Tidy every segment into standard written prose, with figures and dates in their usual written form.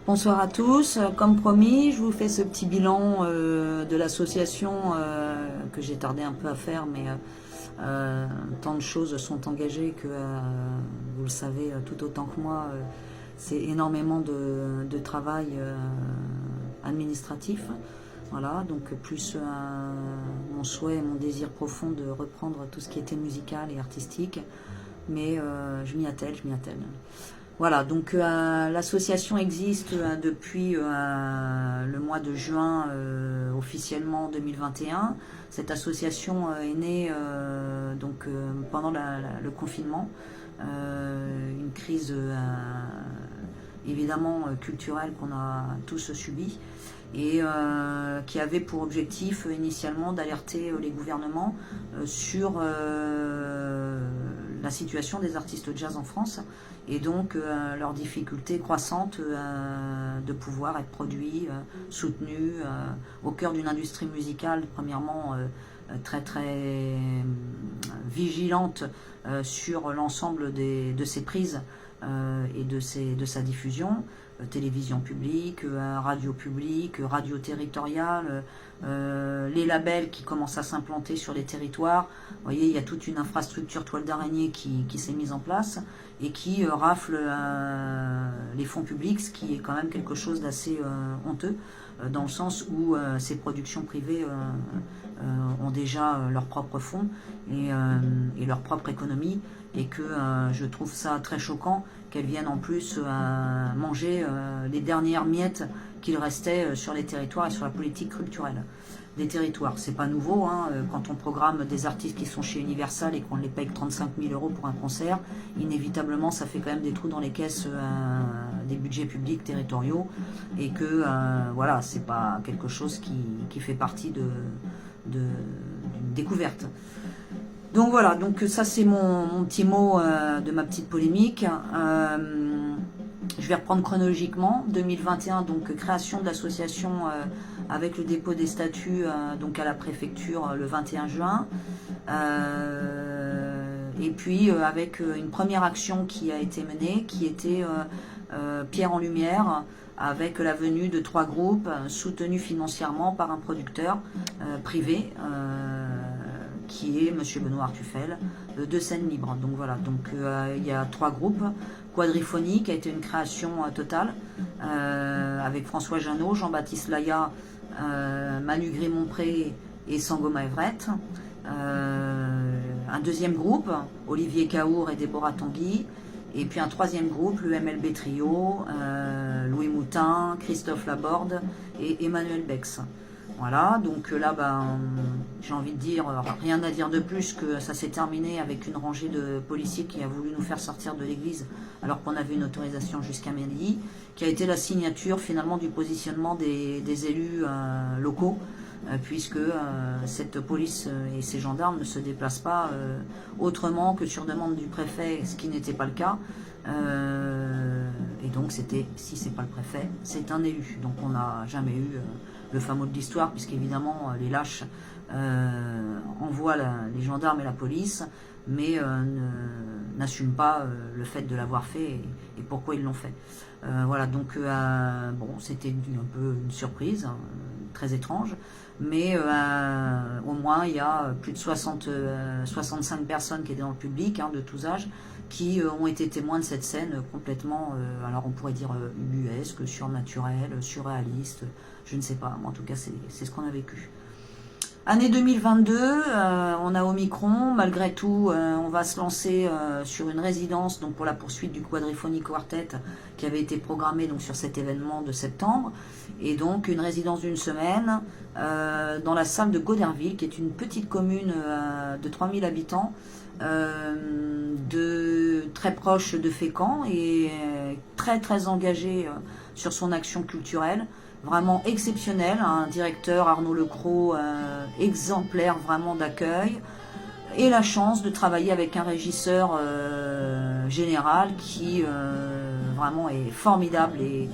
Bonsoir à tous. Comme promis, je vous fais ce petit bilan de l'association que j'ai tardé un peu à faire, mais tant de choses sont engagées que vous le savez tout autant que moi, c'est énormément de travail administratif. Voilà, donc plus mon souhait et mon désir profond de reprendre tout ce qui était musical et artistique, mais je m'y attelle, je m'y attelle. Voilà, donc l'association existe depuis le mois de juin officiellement 2021. Cette association est née pendant le confinement, une crise évidemment culturelle qu'on a tous subie et qui avait pour objectif initialement d'alerter les gouvernements sur la situation des artistes jazz en France et donc leur difficulté croissante de pouvoir être produits, soutenus au cœur d'une industrie musicale premièrement très très vigilante sur l'ensemble de ses prises et de sa diffusion, télévision publique, radio publique, radio territoriale, les labels qui commencent à s'implanter sur les territoires. Vous voyez, il y a toute une infrastructure toile d'araignée qui s'est mise en place et qui rafle les fonds publics, ce qui est quand même quelque chose d'assez honteux, dans le sens où ces productions privées ont déjà leurs propres fonds et leur propre économie, et que je trouve ça très choquant qu'elles viennent en plus manger les dernières miettes qu'il restait sur les territoires et sur la politique culturelle des territoires. C'est pas nouveau, hein, quand on programme des artistes qui sont chez Universal et qu'on les paye 35 000 € pour un concert, inévitablement ça fait quand même des trous dans les caisses des budgets publics territoriaux, et que voilà, c'est pas quelque chose qui fait partie d'une découverte. Donc voilà, donc ça c'est mon petit mot de ma petite polémique. Je vais reprendre chronologiquement. 2021, donc création de l'association avec le dépôt des statuts donc à la préfecture le 21 juin. Et puis avec une première action qui a été menée, qui était Pierre en Lumière, avec la venue de 3 groupes soutenus financièrement par un producteur privé, qui est Monsieur Benoît Artufel, de Scène Libre. Donc voilà, donc il y a 3 groupes. Quadriphonie, qui a été une création totale, avec François Jeannot, Jean-Baptiste Laya, Manu Grémont-Pré et Sangoma Everett. Un deuxième groupe, Olivier Cahour et Déborah Tanguy. Et puis un troisième groupe, le MLB Trio, Louis Moutin, Christophe Laborde et Emmanuel Bex. Voilà, donc là, j'ai envie de dire, rien à dire de plus que ça s'est terminé avec une rangée de policiers qui a voulu nous faire sortir de l'église alors qu'on avait une autorisation jusqu'à midi, qui a été la signature finalement du positionnement des élus locaux, puisque cette police et ces gendarmes ne se déplacent pas autrement que sur demande du préfet, ce qui n'était pas le cas. Et donc c'était, si c'est pas le préfet, c'est un élu. Donc on n'a jamais eu le fameux de l'histoire, puisqu'évidemment les lâches envoient les gendarmes et la police, mais n'assument pas le fait de l'avoir fait et pourquoi ils l'ont fait. Voilà, donc bon, c'était un peu une surprise, très étrange, mais au moins il y a plus de 65 personnes qui étaient dans le public, de tous âges, qui ont été témoins de cette scène complètement, alors on pourrait dire ubuesque, surnaturelle, surréaliste, je ne sais pas, mais en tout cas c'est ce qu'on a vécu. Année 2022, on a Omicron, malgré tout on va se lancer sur une résidence donc pour la poursuite du Quadriphony Quartet qui avait été programmée donc sur cet événement de septembre, et donc une résidence d'une semaine dans la salle de Goderville, qui est une petite commune de 3000 habitants, très proche de Fécamp, et très très engagée sur son action culturelle, vraiment exceptionnelle, un directeur Arnaud Lecros exemplaire vraiment d'accueil, et la chance de travailler avec un régisseur général qui vraiment est formidable et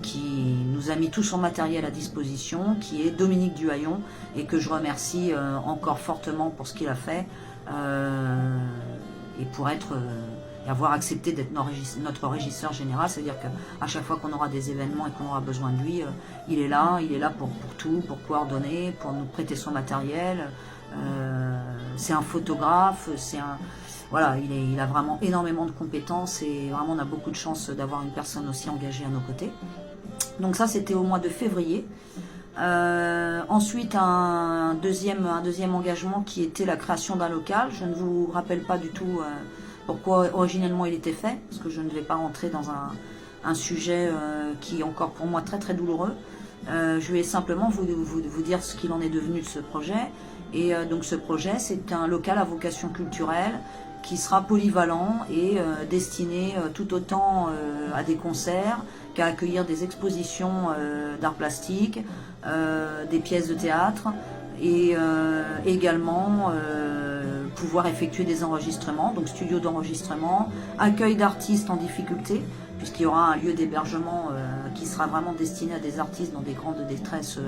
qui nous a mis tout son matériel à disposition, qui est Dominique Duhaillon, et que je remercie encore fortement pour ce qu'il a fait et pour être et avoir accepté d'être notre régisseur général, c'est-à-dire qu'à chaque fois qu'on aura des événements et qu'on aura besoin de lui, il est là pour tout, pour coordonner, pour nous prêter son matériel. C'est un photographe, voilà, il a vraiment énormément de compétences et vraiment on a beaucoup de chance d'avoir une personne aussi engagée à nos côtés. Donc ça c'était au mois de février. Ensuite un deuxième engagement qui était la création d'un local. Je ne vous rappelle pas du tout pourquoi originellement il était fait, parce que je ne vais pas rentrer dans un sujet qui est encore pour moi très très douloureux. Je vais simplement vous dire ce qu'il en est devenu de ce projet. Et donc ce projet, c'est un local à vocation culturelle qui sera polyvalent et destiné tout autant à des concerts qu'à accueillir des expositions d'art plastique, des pièces de théâtre et également pouvoir effectuer des enregistrements, donc studio d'enregistrement, accueil d'artistes en difficulté, puisqu'il y aura un lieu d'hébergement qui sera vraiment destiné à des artistes dans des grandes détresses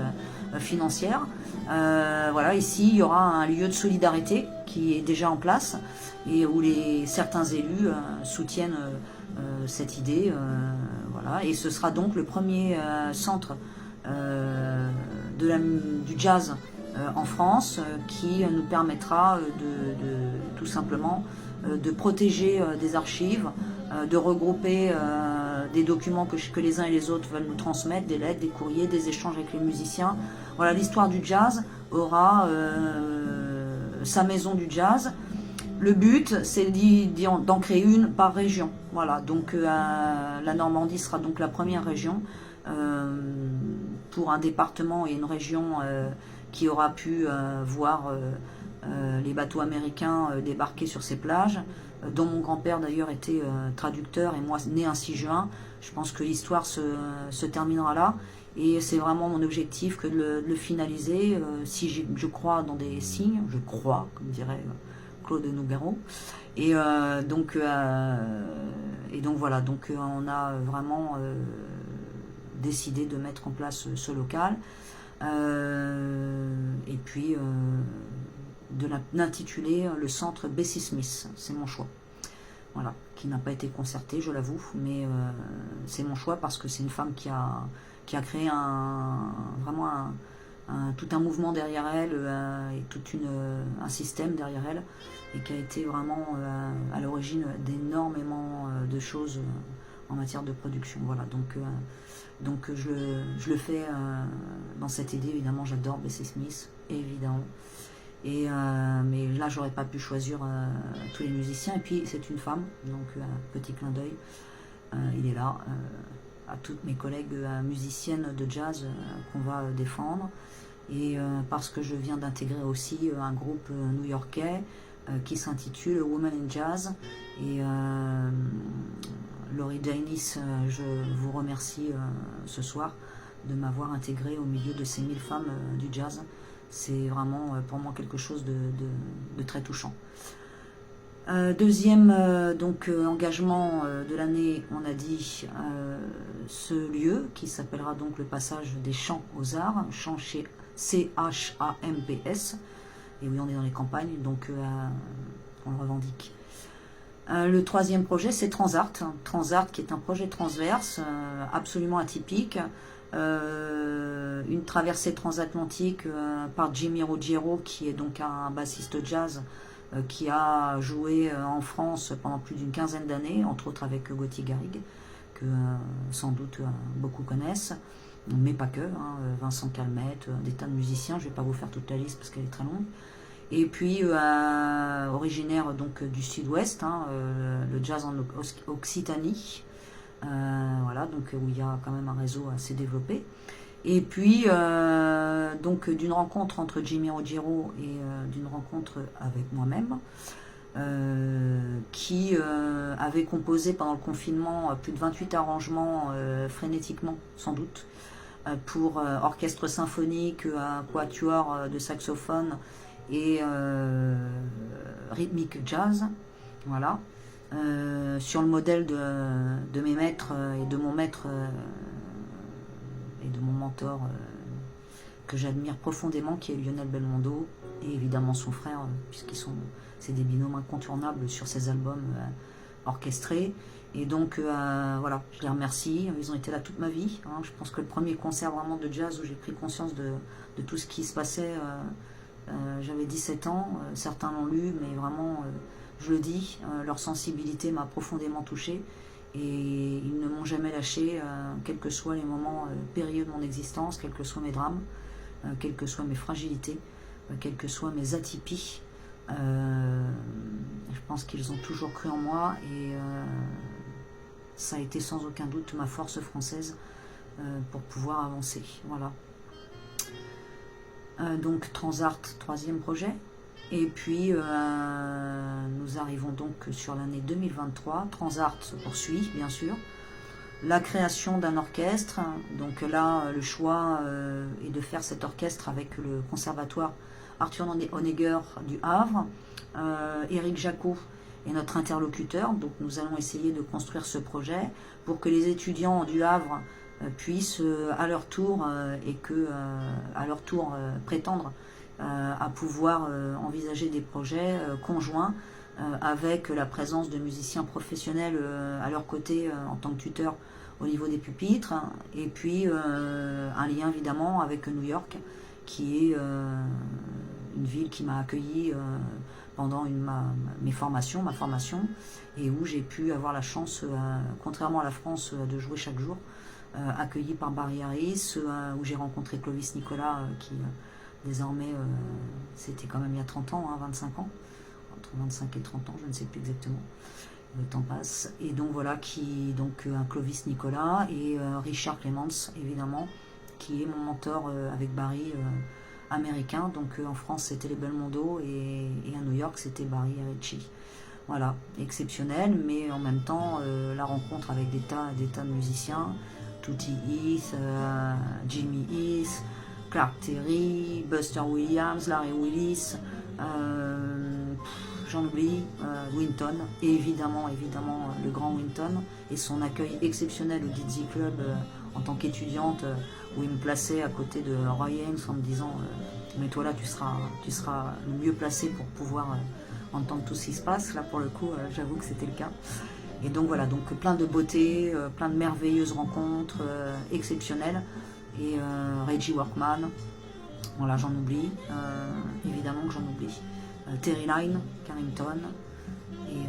financières. Voilà, ici il y aura un lieu de solidarité qui est déjà en place et où certains élus soutiennent cette idée. Voilà, et ce sera donc le premier centre du jazz en France qui nous permettra tout simplement de protéger des archives, de regrouper des documents que les uns et les autres veulent nous transmettre, des lettres, des courriers, des échanges avec les musiciens. Voilà, l'histoire du jazz aura sa maison du jazz. Le but, c'est d'en créer une par région. Voilà, donc la Normandie sera donc la première région pour un département et une région qui aura pu voir les bateaux américains débarquer sur ces plages, dont mon grand-père d'ailleurs était traducteur et moi né un 6 juin. Je pense que l'histoire se terminera là et c'est vraiment mon objectif que de le finaliser. Si je crois dans des signes, je crois, comme dirait Claude Nougaro. Et donc voilà, donc on a vraiment décidé de mettre en place ce local et puis de l'intituler le centre Bessie Smith. C'est mon choix, voilà, qui n'a pas été concerté, je l'avoue, mais c'est mon choix parce que c'est une femme qui a créé vraiment tout un mouvement derrière elle et tout un système derrière elle et qui a été vraiment à l'origine d'énormément de choses en matière de production. Voilà, donc je le fais dans cette idée. Évidemment, j'adore Bessie Smith, évidemment. Mais là, j'aurais pas pu choisir tous les musiciens. Et puis, c'est une femme, donc petit clin d'œil. Il est là, à toutes mes collègues musiciennes de jazz qu'on va défendre. Et parce que je viens d'intégrer aussi un groupe new-yorkais qui s'intitule Women in Jazz. Et Laurie Dainis, je vous remercie ce soir de m'avoir intégré au milieu de ces 1000 femmes du jazz. C'est vraiment pour moi quelque chose de très touchant. Deuxième engagement de l'année, on a dit ce lieu qui s'appellera donc le Passage des Champs aux Arts, Champs chez CHAMPS. Et oui, on est dans les campagnes, donc on le revendique. Le troisième projet, c'est Transart. Transart qui est un projet transverse, absolument atypique. Une traversée transatlantique par Jimmy Ruggiero, qui est donc un bassiste jazz qui a joué en France pendant plus d'une quinzaine d'années, entre autres avec Gauthier Garrigue, que sans doute beaucoup connaissent, mais pas que, Vincent Calmette, des tas de musiciens. Je ne vais pas vous faire toute la liste parce qu'elle est très longue. Et puis originaire donc du sud-ouest, le jazz en Occitanie, voilà, donc où il y a quand même un réseau assez développé. Et puis donc d'une rencontre entre Jimmy Ruggiero et d'une rencontre avec moi-même, qui avait composé pendant le confinement plus de 28 arrangements frénétiquement sans doute pour orchestre symphonique, quatuor de saxophone et rythmique jazz, voilà, sur le modèle de mes maîtres et de mon maître et de mon mentor que j'admire profondément, qui est Lionel Belmondo, et évidemment son frère, puisqu'ils sont, c'est des binômes incontournables sur ces albums orchestré. Et donc voilà, je les remercie, ils ont été là toute ma vie. Hein. Je pense que le premier concert vraiment de jazz où j'ai pris conscience de tout ce qui se passait, j'avais 17 ans, certains l'ont lu, mais vraiment, je le dis, leur sensibilité m'a profondément touchée. Et ils ne m'ont jamais lâché, quels que soient les moments périlleux de mon existence, quels que soient mes drames, quelles que soient mes fragilités, quelles que soient mes atypies. Je pense qu'ils ont toujours cru en moi et ça a été sans aucun doute ma force française pour pouvoir avancer. Voilà. Donc Transart, troisième projet. Et puis nous arrivons donc sur l'année 2023. Transart se poursuit, bien sûr. La création d'un orchestre. Donc là, le choix est de faire cet orchestre avec le conservatoire Arthur Honegger du Havre. Éric Jacot est notre interlocuteur. Donc nous allons essayer de construire ce projet pour que les étudiants du Havre puissent à leur tour prétendre à pouvoir envisager des projets conjoints avec la présence de musiciens professionnels à leur côté en tant que tuteurs au niveau des pupitres, et puis un lien évidemment avec New York, qui est une ville qui m'a accueilli pendant ma formation, et où j'ai pu avoir la chance, contrairement à la France, de jouer chaque jour, accueilli par Barry Harris, où j'ai rencontré Clovis Nicolas, qui désormais, c'était quand même il y a 30 ans, 25 ans, entre 25 et 30 ans, je ne sais plus exactement, le temps passe. Et donc voilà, un Clovis Nicolas et Richard Clements, évidemment, qui est mon mentor avec Barry américain. Donc en France, c'était les Belmondo et à New York, c'était Barry et Ritchie. Voilà, exceptionnel, mais en même temps, la rencontre avec des tas de musiciens, Tootie Heath, Jimmy Heath, Clark Terry, Buster Williams, Larry Willis, j'en oublie, Winton, et évidemment le grand Winton, et son accueil exceptionnel au Dizzy Club en tant qu'étudiante, où il me plaçait à côté de Roy Haynes en me disant mais toi là tu seras le mieux placé pour pouvoir entendre tout ce qui se passe. Là pour le coup, j'avoue que c'était le cas. Et donc voilà, donc plein de beauté, plein de merveilleuses rencontres exceptionnelles. Et Reggie Workman, voilà, j'en oublie, évidemment que j'en oublie. Terry Lyne, Carrington, et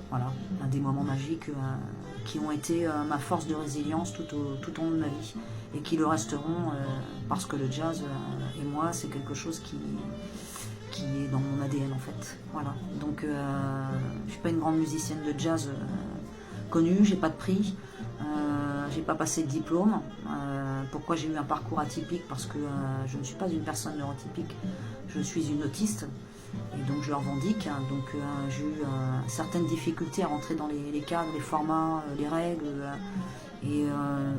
voilà, des moments magiques qui ont été ma force de résilience tout au long de ma vie, et qui le resteront parce que le jazz et moi, c'est quelque chose qui est dans mon ADN en fait. Voilà, donc je ne suis pas une grande musicienne de jazz connue, j'ai pas de prix, j'ai pas passé de diplôme. Pourquoi j'ai eu un parcours atypique? Parce que je ne suis pas une personne neurotypique, je suis une autiste, et donc je le revendique. Donc j'ai eu certaines difficultés à rentrer dans les cadres, les formats, les règles,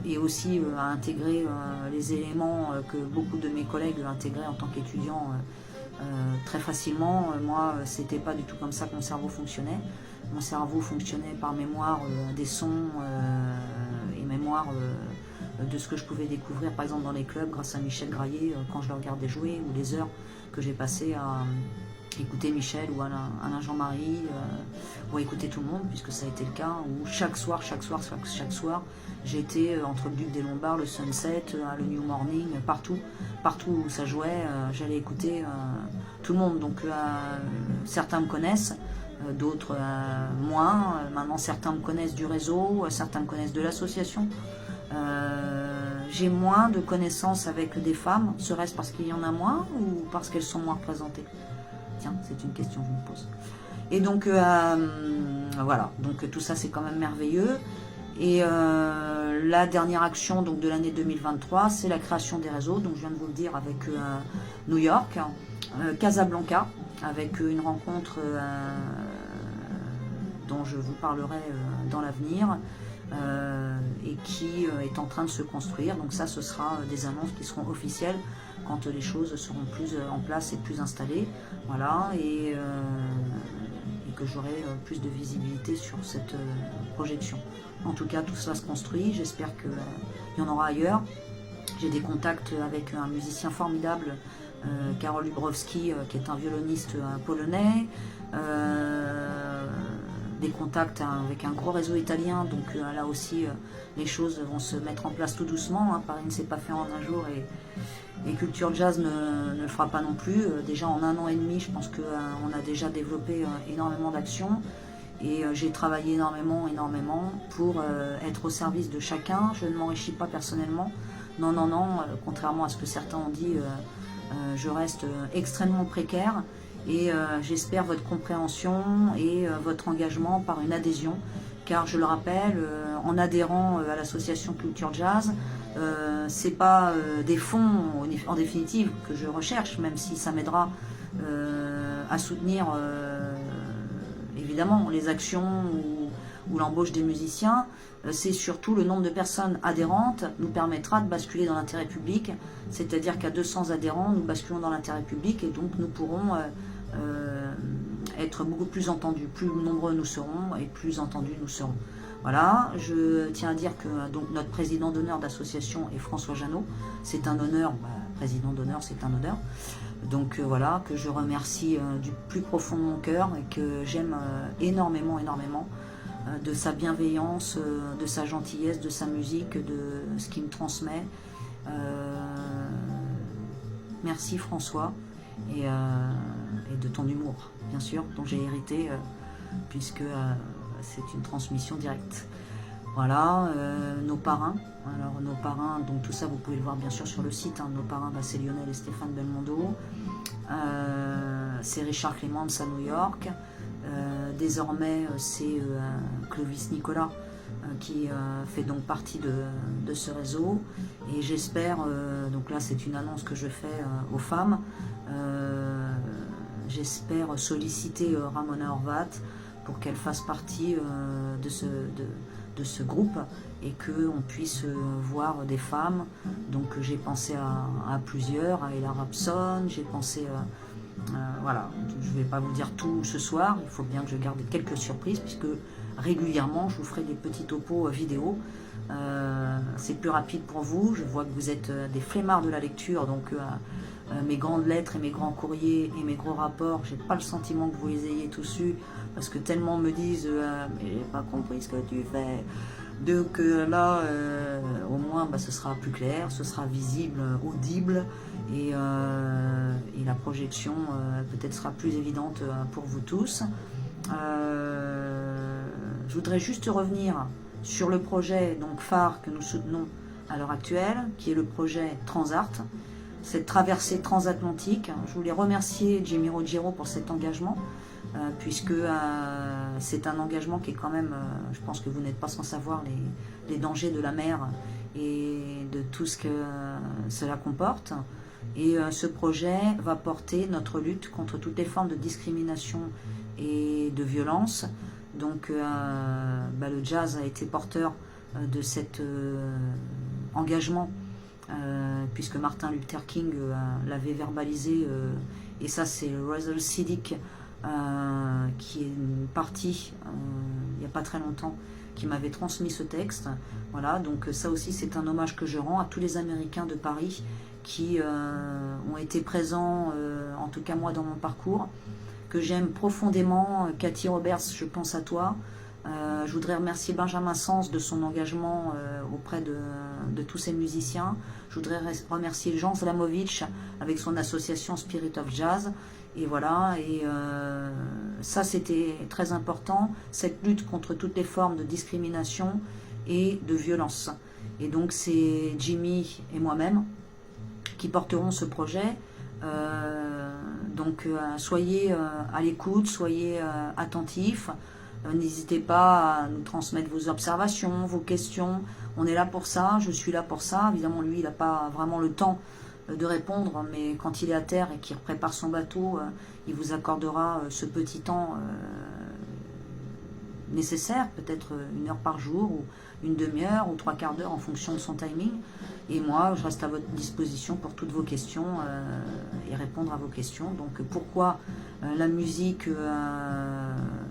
et aussi à intégrer les éléments que beaucoup de mes collègues intégraient en tant qu'étudiants très facilement. Moi, c'était pas du tout comme ça que mon cerveau fonctionnait. Mon cerveau fonctionnait par mémoire des sons et mémoire de ce que je pouvais découvrir par exemple dans les clubs grâce à Michel Graillet quand je le regardais jouer, ou les heures que j'ai passées à écouter Michel ou Alain Jean-Marie, ou à écouter tout le monde, puisque ça a été le cas, où chaque soir j'étais entre le Duc des Lombards, le Sunset, le New Morning, partout où ça jouait, j'allais écouter tout le monde. Donc certains me connaissent, d'autres moins. Maintenant certains me connaissent du réseau, certains me connaissent de l'association. J'ai moins de connaissances avec des femmes, serait-ce parce qu'il y en a moins ou parce qu'elles sont moins représentées? Tiens, c'est une question que je me pose. Et donc voilà, donc tout ça c'est quand même merveilleux. Et la dernière action donc, de l'année 2023, c'est la création des réseaux, donc je viens de vous le dire, avec New York, Casablanca, avec une rencontre dont je vous parlerai dans l'avenir, et qui est en train de se construire. Donc ça, ce sera des annonces qui seront officielles quand les choses seront plus en place et plus installées. Voilà, et que j'aurai plus de visibilité sur cette projection. En tout cas, tout cela se construit. J'espère qu'il y en aura ailleurs. J'ai des contacts avec un musicien formidable, Karol Lubrowski, qui est un violoniste polonais. des contacts avec un gros réseau italien, donc là aussi les choses vont se mettre en place tout doucement. Paris ne s'est pas fait en un jour et Culture Jazz ne le fera pas non plus. Déjà en 1 an et demi, je pense qu'on a déjà développé énormément d'actions. Et j'ai travaillé énormément pour être au service de chacun. Je ne m'enrichis pas personnellement. Non, non, non, contrairement à ce que certains ont dit, je reste extrêmement précaire. Et j'espère votre compréhension et votre engagement par une adhésion. Car je le rappelle, en adhérant à l'association Culture Jazz, c'est pas des fonds en définitive que je recherche, même si ça m'aidera à soutenir évidemment les actions ou l'embauche des musiciens. C'est surtout le nombre de personnes adhérentes nous permettra de basculer dans l'intérêt public, c'est-à-dire qu'à 200 adhérents, nous basculons dans l'intérêt public et donc nous pourrons être beaucoup plus entendus. Plus nombreux nous serons et plus entendus nous serons. Voilà, je tiens à dire que donc, notre président d'honneur d'association est François Jeannot. C'est un honneur, président d'honneur, c'est un honneur. Donc voilà, que je remercie du plus profond de mon cœur et que j'aime énormément de sa bienveillance, de sa gentillesse, de sa musique, de ce qu'il me transmet. Merci François et de ton humour, bien sûr, dont j'ai hérité puisque c'est une transmission directe. Voilà, nos parrains. Alors nos parrains, donc tout ça vous pouvez le voir bien sûr sur le site. Nos parrains, c'est Lionel et Stéphane Belmondo. C'est Richard Clements à New York. Désormais, c'est Clovis Nicolas qui fait donc partie de ce réseau. Et j'espère, donc là c'est une annonce que je fais aux femmes, j'espère solliciter Ramona Horvat pour qu'elle fasse partie de ce groupe et qu'on puisse voir des femmes. Donc j'ai pensé à plusieurs, à Ella Rapson, j'ai pensé voilà, je ne vais pas vous dire tout ce soir, il faut bien que je garde quelques surprises puisque régulièrement je vous ferai des petits topos vidéo. C'est plus rapide pour vous, je vois que vous êtes des flemmards de la lecture, donc mes grandes lettres et mes grands courriers et mes gros rapports, j'ai pas le sentiment que vous les ayez tous eus parce que tellement me disent mais j'ai pas compris ce que tu fais. Donc là au moins ce sera plus clair, ce sera visible, audible et la projection peut-être sera plus évidente pour vous tous. Je voudrais juste revenir sur le projet donc phare que nous soutenons à l'heure actuelle, qui est le projet Transart, cette traversée transatlantique. Je voulais remercier Jimmy Ruggiero pour cet engagement, puisque c'est un engagement qui est quand même, je pense que vous n'êtes pas sans savoir les dangers de la mer et de tout ce que cela comporte. Et ce projet va porter notre lutte contre toutes les formes de discrimination et de violence. Donc le jazz a été porteur de cet engagement puisque Martin Luther King l'avait verbalisé et ça c'est Russell Siddick qui est parti il n'y a pas très longtemps, qui m'avait transmis ce texte. Voilà, donc ça aussi c'est un hommage que je rends à tous les Américains de Paris qui ont été présents, en tout cas moi dans mon parcours, que j'aime profondément. Cathy Roberts, je pense à toi. Je voudrais remercier Benjamin Sens de son engagement auprès de tous ces musiciens. Je voudrais remercier Jean Zlamovic avec son association Spirit of Jazz. Et voilà, et ça c'était très important, cette lutte contre toutes les formes de discrimination et de violence. Et donc c'est Jimmy et moi-même qui porteront ce projet. Donc soyez à l'écoute, soyez attentifs. N'hésitez pas à nous transmettre vos observations, vos questions. On est là pour ça, je suis là pour ça. Évidemment, lui, il n'a pas vraiment le temps de répondre, mais quand il est à terre et qu'il prépare son bateau, il vous accordera ce petit temps nécessaire, peut-être 1 heure par jour, ou une demi-heure, ou 3/4 d'heure en fonction de son timing. Et moi, je reste à votre disposition pour toutes vos questions et répondre à vos questions. Donc pourquoi la musique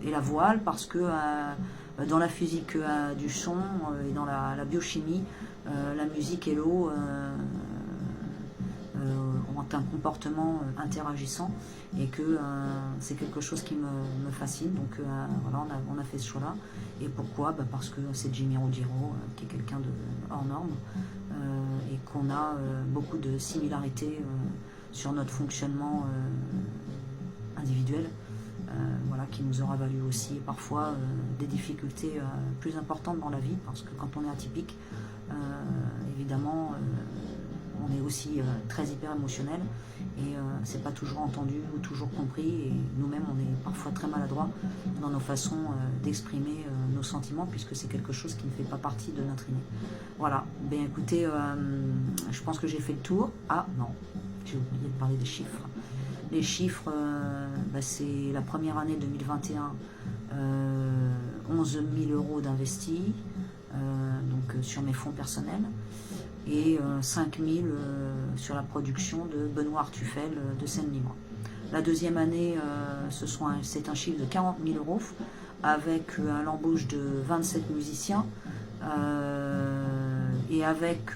et la voile? Parce que dans la physique du son et dans la biochimie, la musique et l'eau ont ont un comportement interagissant, et que c'est quelque chose qui me fascine. Donc voilà, on a fait ce choix-là. Et pourquoi? Parce que c'est Jimmy Ruggiero, qui est quelqu'un de hors norme, et qu'on a beaucoup de similarités sur notre fonctionnement individuel, voilà, qui nous aura valu aussi parfois des difficultés plus importantes dans la vie, parce que quand on est atypique, évidemment, on est aussi très hyper émotionnel, et c'est pas toujours entendu ou toujours compris, et nous-mêmes on est parfois très maladroits dans nos façons d'exprimer nos sentiments, puisque c'est quelque chose qui ne fait pas partie de notre inné. Voilà, bien écoutez, je pense que j'ai fait le tour. Ah non, j'ai oublié de parler des chiffres. Les chiffres, c'est la première année 2021, 11 000 euros d'investis, donc sur mes fonds personnels, et 5 000 sur la production de Benoît Artufel de Seine-Libre. La deuxième année, c'est un chiffre de 40 000 euros, avec l'embauche de 27 musiciens, et avec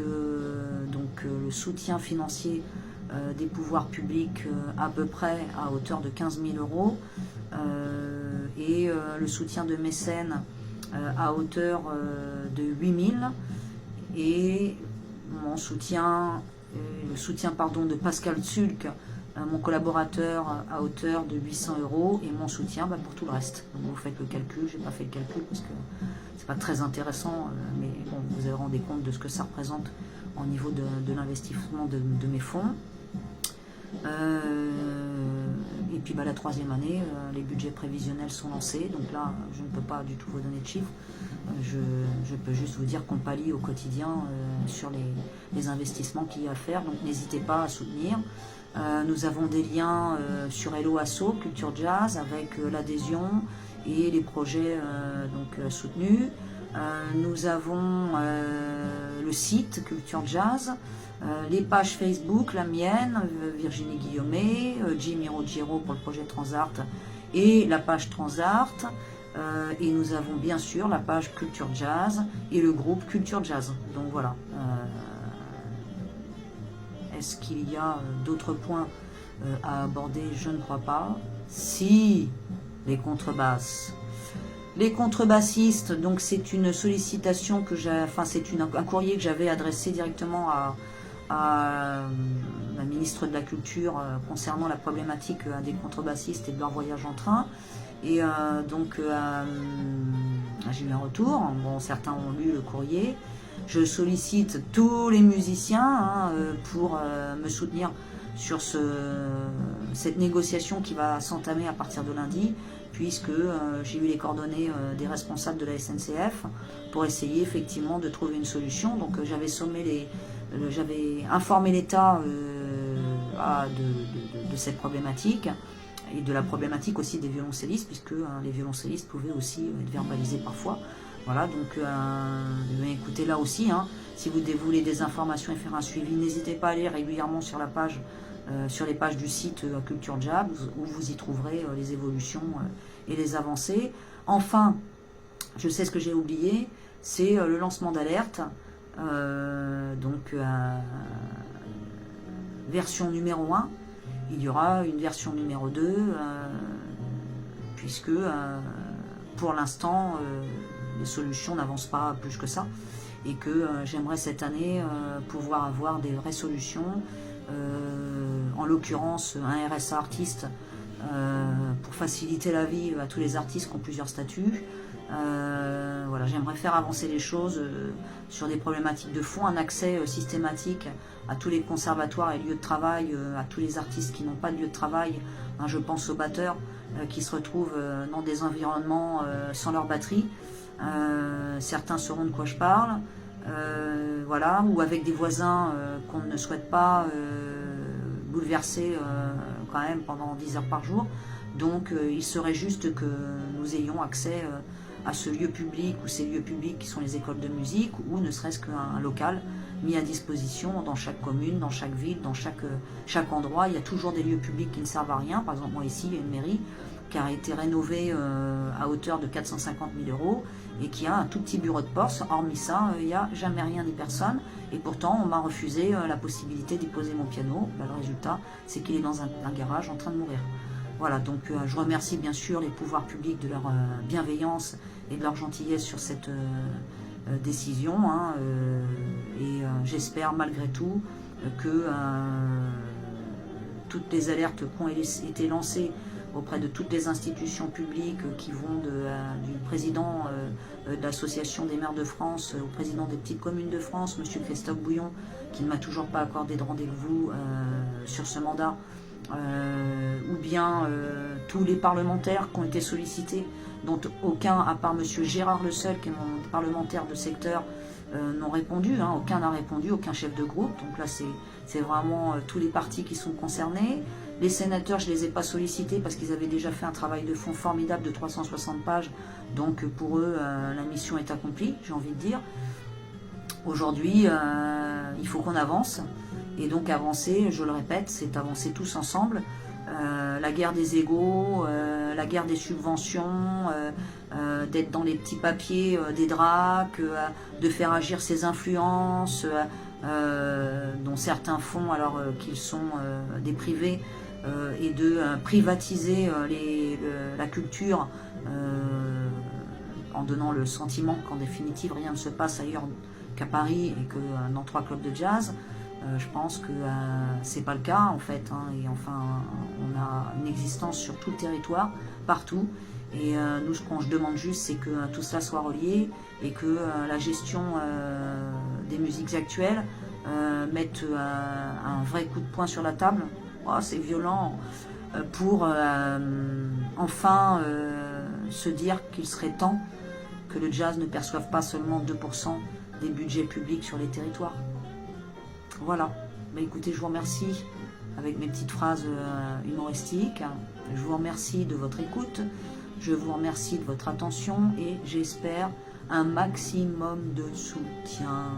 donc, le soutien financier des pouvoirs publics à peu près à hauteur de 15 000 euros, et le soutien de mécènes à hauteur de 8 000, et mon soutien, le soutien de Pascal Tzulk, mon collaborateur, à hauteur de 800 euros, et mon soutien pour tout le reste. Donc vous faites le calcul, j'ai pas fait le calcul parce que c'est pas très intéressant, mais bon, vous vous rendez compte de ce que ça représente au niveau de l'investissement de mes fonds. Et puis la troisième année, les budgets prévisionnels sont lancés, donc là je ne peux pas du tout vous donner de chiffres, je peux juste vous dire qu'on pallie au quotidien sur les investissements qu'il y a à faire, donc n'hésitez pas à soutenir. Nous avons des liens sur Hello Asso, Culture Jazz, avec l'adhésion et les projets donc soutenus. Nous avons le site Culture Jazz, les pages Facebook, la mienne, Virginie Guillaumet, Jimmy Ruggiero pour le projet Transart et la page Transart, et nous avons bien sûr la page Culture Jazz et le groupe Culture Jazz. Donc voilà. Est-ce qu'il y a d'autres points à aborder? Je ne crois pas. Si, les contrebasses. Les contrebassistes, donc c'est une sollicitation que j'ai, enfin c'est un courrier que j'avais adressé directement à la ministre de la Culture concernant la problématique des contrebassistes et de leur voyage en train. Et donc j'ai eu un retour. Bon, certains ont lu le courrier. Je sollicite tous les musiciens pour me soutenir sur cette négociation qui va s'entamer à partir de lundi, puisque j'ai eu les coordonnées des responsables de la SNCF pour essayer effectivement de trouver une solution. Donc j'avais informé l'État de cette problématique, et de la problématique aussi des violoncellistes, puisque les violoncellistes pouvaient aussi être verbalisés parfois. Voilà, donc écoutez, là aussi, si vous voulez des informations et faire un suivi, n'hésitez pas à aller régulièrement sur la page, sur les pages du site Culture Jazz, où vous y trouverez les évolutions et les avancées. Enfin, je sais ce que j'ai oublié, c'est le lancement d'alerte, donc version numéro 1, il y aura une version numéro 2, puisque pour l'instant, les solutions n'avancent pas plus que ça, et que j'aimerais cette année pouvoir avoir des vraies solutions, en l'occurrence un RSA artiste, pour faciliter la vie à tous les artistes qui ont plusieurs statuts. Voilà, j'aimerais faire avancer les choses sur des problématiques de fond, un accès systématique à tous les conservatoires et lieux de travail, à tous les artistes qui n'ont pas de lieu de travail. Je pense aux batteurs qui se retrouvent dans des environnements sans leur batterie. Certains sauront de quoi je parle. Voilà, ou avec des voisins qu'on ne souhaite pas bouleverser quand même pendant 10 heures par jour. Donc il serait juste que nous ayons accès à ce lieu public, ou ces lieux publics qui sont les écoles de musique, ou ne serait-ce qu'un local mis à disposition dans chaque commune, dans chaque ville, dans chaque endroit. Il y a toujours des lieux publics qui ne servent à rien. Par exemple, moi ici, il y a une mairie, qui a été rénové à hauteur de 450 000 € et qui a un tout petit bureau de poste. Hormis ça, il n'y a jamais rien ni personne. Et pourtant, on m'a refusé la possibilité d'y poser mon piano. Ben, le résultat, c'est qu'il est dans un garage en train de mourir. Voilà, donc je remercie bien sûr les pouvoirs publics de leur bienveillance et de leur gentillesse sur cette décision. Hein, et j'espère malgré tout que toutes les alertes qui ont été lancées auprès de toutes les institutions publiques qui vont du président de l'Association des maires de France au président des petites communes de France, M. Christophe Bouillon, qui ne m'a toujours pas accordé de rendez-vous sur ce mandat, ou bien tous les parlementaires qui ont été sollicités, dont aucun, à part M. Gérard Le Seul, qui est mon parlementaire de secteur, n'ont répondu, hein, aucun n'a répondu, aucun chef de groupe. Donc là, c'est vraiment tous les partis qui sont concernés. Les sénateurs, je ne les ai pas sollicités parce qu'ils avaient déjà fait un travail de fond formidable de 360 pages. Donc pour eux, la mission est accomplie, j'ai envie de dire. Aujourd'hui, il faut qu'on avance. Et donc avancer, je le répète, c'est avancer tous ensemble. La guerre des égos, la guerre des subventions, d'être dans les petits papiers des DRAC, de faire agir ces influences dont certains font alors qu'ils sont des privés, et de privatiser la culture en donnant le sentiment qu'en définitive rien ne se passe ailleurs qu'à Paris et que dans 3 clubs de jazz. Je pense que c'est pas le cas en fait, hein, et enfin on a une existence sur tout le territoire, partout, et nous ce qu'on demande juste c'est que tout cela soit relié et que la gestion des musiques actuelles mette un vrai coup de poing sur la table. Oh, c'est violent, pour enfin se dire qu'il serait temps que le jazz ne perçoive pas seulement 2% des budgets publics sur les territoires. Voilà, bah, écoutez, je vous remercie avec mes petites phrases humoristiques. Je vous remercie de votre écoute, je vous remercie de votre attention et j'espère un maximum de soutien.